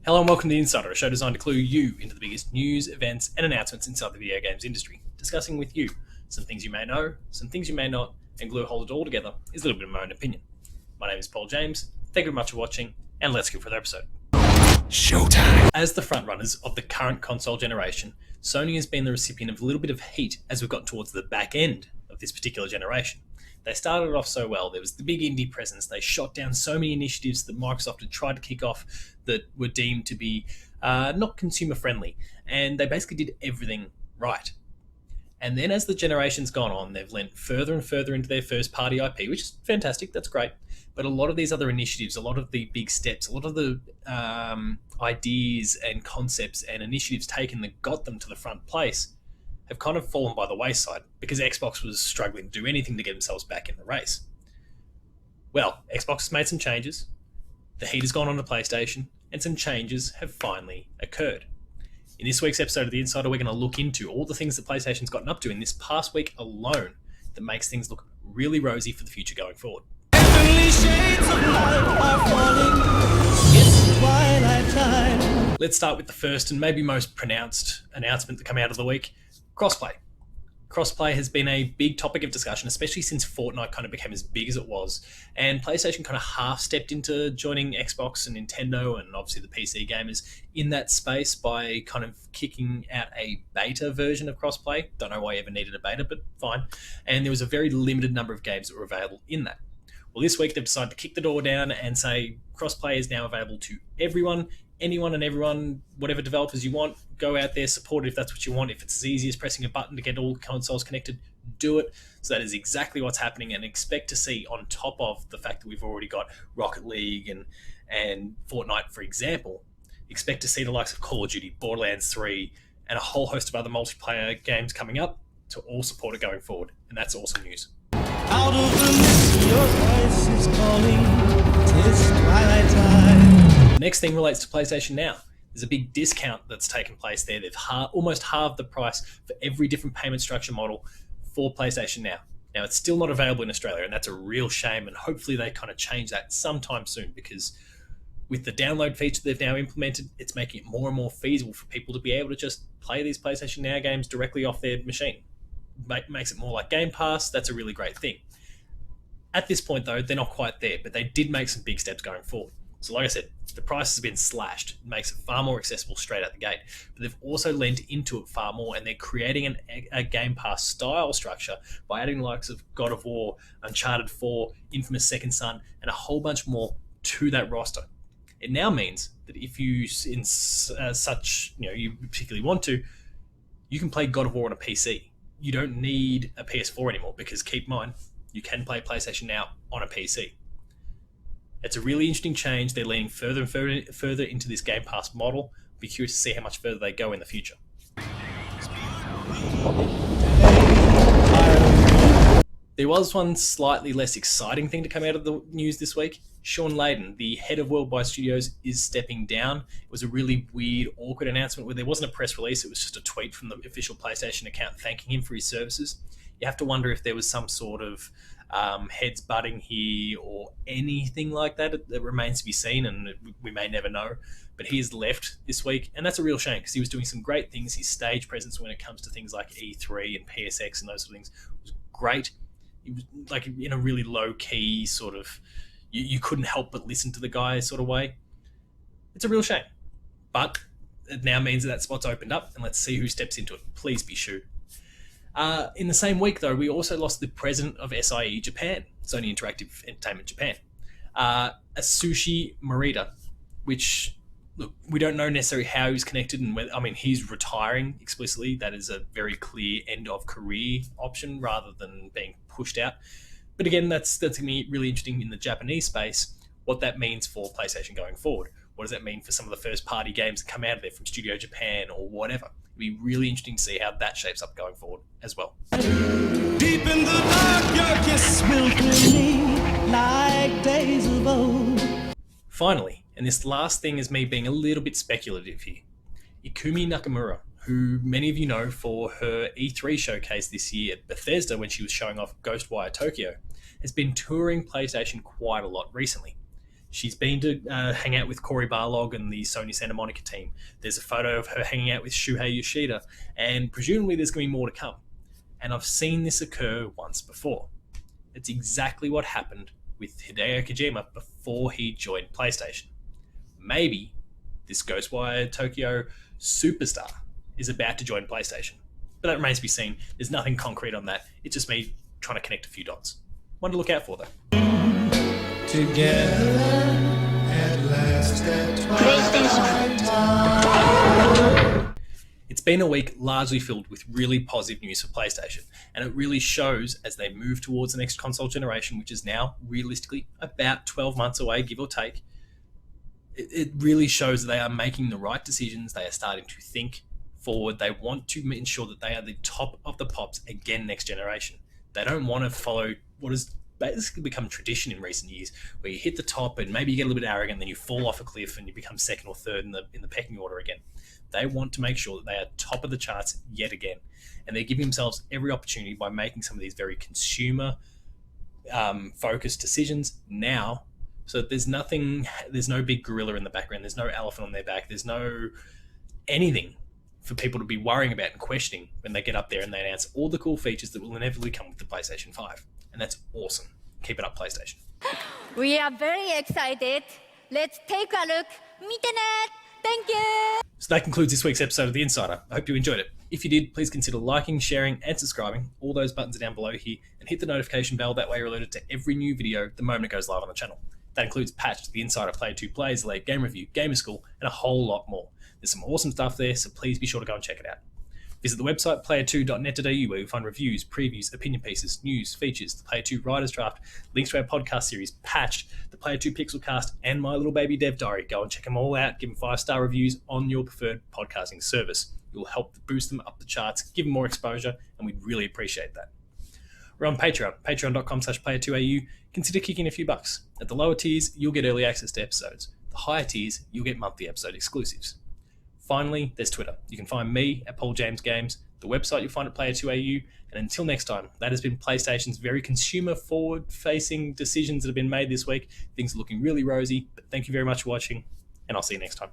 Hello and welcome to The Insider, a show designed to clue you into the biggest news, events, and announcements inside the video games industry, discussing with you some things you may know, some things you may not, and glue hold it all together is a little bit of my own opinion. My name is Paul James, thank you very much for watching, and let's get for the episode. Showtime! As the frontrunners of the current console generation, Sony has been the recipient of a little bit of heat as we've got towards the back end of this particular generation. They started off so well. There was the big indie presence. They shot down so many initiatives that Microsoft had tried to kick off that were deemed to be not consumer friendly. And they basically did everything right. And then as the generation's gone on, they've lent further and further into their first party IP, which is fantastic. That's great. But a lot of these other initiatives, a lot of the big steps, a lot of the ideas and concepts and initiatives taken that got them to the front place have kind of fallen by the wayside because Xbox was struggling to do anything to get themselves back in the race. Well, Xbox has made some changes, the heat has gone on to PlayStation, and some changes have finally occurred. In this week's episode of The Insider, we're going to look into all the things that PlayStation's gotten up to in this past week alone that makes things look really rosy for the future going forward. Let's start with the first and maybe most pronounced announcement that came out of the week. Crossplay. Crossplay has been a big topic of discussion, especially since Fortnite kind of became as big as it was, and PlayStation kind of half stepped into joining Xbox and Nintendo and obviously the PC gamers in that space by kind of kicking out a beta version of Crossplay. Don't know why you ever needed a beta, but fine. And there was a very limited number of games that were available in that. Well, this week they've decided to kick the door down and say Crossplay is now available to everyone, anyone and everyone, whatever developers you want, go out there, support it if that's what you want. If it's as easy as pressing a button to get all consoles connected, do it. So that is exactly what's happening, and expect to see, on top of the fact that we've already got Rocket League and Fortnite, for example, expect to see the likes of Call of Duty, Borderlands 3, and a whole host of other multiplayer games coming up to all support it going forward. And that's awesome news. Out of the mist, your voice is calling, 'tis twilight time. Next thing relates to PlayStation Now. There's a big discount that's taken place there. They've almost halved the price for every different payment structure model for PlayStation Now. Now, it's still not available in Australia, and that's a real shame, and hopefully they kind of change that sometime soon, because with the download feature they've now implemented, it's making it more and more feasible for people to be able to just play these PlayStation Now games directly off their machine. Makes it more like Game Pass. That's a really great thing. At this point, though, they're not quite there, but they did make some big steps going forward. So like I said, the price has been slashed. It makes it far more accessible straight out the gate. But they've also lent into it far more, and they're creating a Game Pass style structure by adding the likes of God of War, Uncharted 4, Infamous Second Son, and a whole bunch more to that roster. It now means that if you, you particularly want to, you can play God of War on a PC. You don't need a PS4 anymore, because keep in mind, you can play PlayStation Now on a PC. It's a really interesting change. They're leaning further and further into this Game Pass model. I'll be curious to see how much further they go in the future. There was one slightly less exciting thing to come out of the news this week. Shawn Layden, the head of Worldwide Studios, is stepping down. It was a really weird, awkward announcement where there wasn't a press release. It was just a tweet from the official PlayStation account thanking him for his services. You have to wonder if there was some sort of heads butting here or anything like that. It remains to be seen, and we may never know. But he has left this week, and that's a real shame, because he was doing some great things. His stage presence when it comes to things like E3 and PSX and those sort of things was great. He was like in a really low-key sort of, you couldn't help but listen to the guy sort of way. It's a real shame. But it now means that spot's opened up, and let's see who steps into it. Please be Shu. In the same week, though, we also lost the president of SIE Japan, Sony Interactive Entertainment Japan, Atsushi Morita, which, look, we don't know necessarily how he's connected, and whether, he's retiring explicitly. That is a very clear end of career option rather than being pushed out. But again, that's going to be really interesting in the Japanese space, what that means for PlayStation going forward. What does that mean for some of the first-party games that come out of there from Studio Japan or whatever? It'll be really interesting to see how that shapes up going forward as well. Deep in the dark, your kiss will thrill me like days of old. Finally, and this last thing is me being a little bit speculative here, Ikumi Nakamura, who many of you know for her E3 showcase this year at Bethesda when she was showing off Ghostwire Tokyo, has been touring PlayStation quite a lot recently. She's been to hang out with Cory Barlog and the Sony Santa Monica team. There's a photo of her hanging out with Shuhei Yoshida, and presumably there's going to be more to come. And I've seen this occur once before. It's exactly what happened with Hideo Kojima before he joined PlayStation. Maybe this Ghostwire Tokyo superstar is about to join PlayStation. But that remains to be seen. There's nothing concrete on that. It's just me trying to connect a few dots. One to look out for, though. Together at last at It's been a week largely filled with really positive news for PlayStation, and it really shows as they move towards the next console generation, which is now realistically about 12 months away, give or take. It really shows that they are making the right decisions. They are starting to think forward. They want to ensure that they are the top of the pops again next generation. They don't want to follow what has basically become tradition in recent years, where you hit the top and maybe you get a little bit arrogant, then you fall off a cliff and you become second or third in the pecking order again. They want to make sure that they are top of the charts yet again, and they're giving themselves every opportunity by making some of these very consumer focused decisions now, so that there's no big gorilla in the background, there's no elephant on their back, there's no anything for people to be worrying about and questioning when they get up there and they announce all the cool features that will inevitably come with the PlayStation 5. And that's awesome. Keep it up, PlayStation. We are very excited. Let's take a look. Mite-ne! Thank you! So that concludes this week's episode of The Insider. I hope you enjoyed it. If you did, please consider liking, sharing, and subscribing. All those buttons are down below here. And hit the notification bell. That way you're alerted to every new video the moment it goes live on the channel. That includes Patched, The Insider, Player 2 Plays, Late Game Review, Gamer School, and a whole lot more. There's some awesome stuff there, so please be sure to go and check it out. Visit the website player2.net.au, where you'll find reviews, previews, opinion pieces, news, features, the Player 2 Writers Draft, links to our podcast series, Patched, the Player 2 Pixelcast, and My Little Baby Dev Diary. Go and check them all out. Give them 5-star reviews on your preferred podcasting service. It will help boost them up the charts, give them more exposure, and we'd really appreciate that. We're on Patreon, patreon.com/player2au. Consider kicking a few bucks. At the lower tiers, you'll get early access to episodes. The higher tiers, you'll get monthly episode exclusives. Finally, there's Twitter. You can find me at Paul James Games. The website you'll find at Player2AU. And until next time, that has been PlayStation's very consumer-forward-facing decisions that have been made this week. Things are looking really rosy, but thank you very much for watching, and I'll see you next time.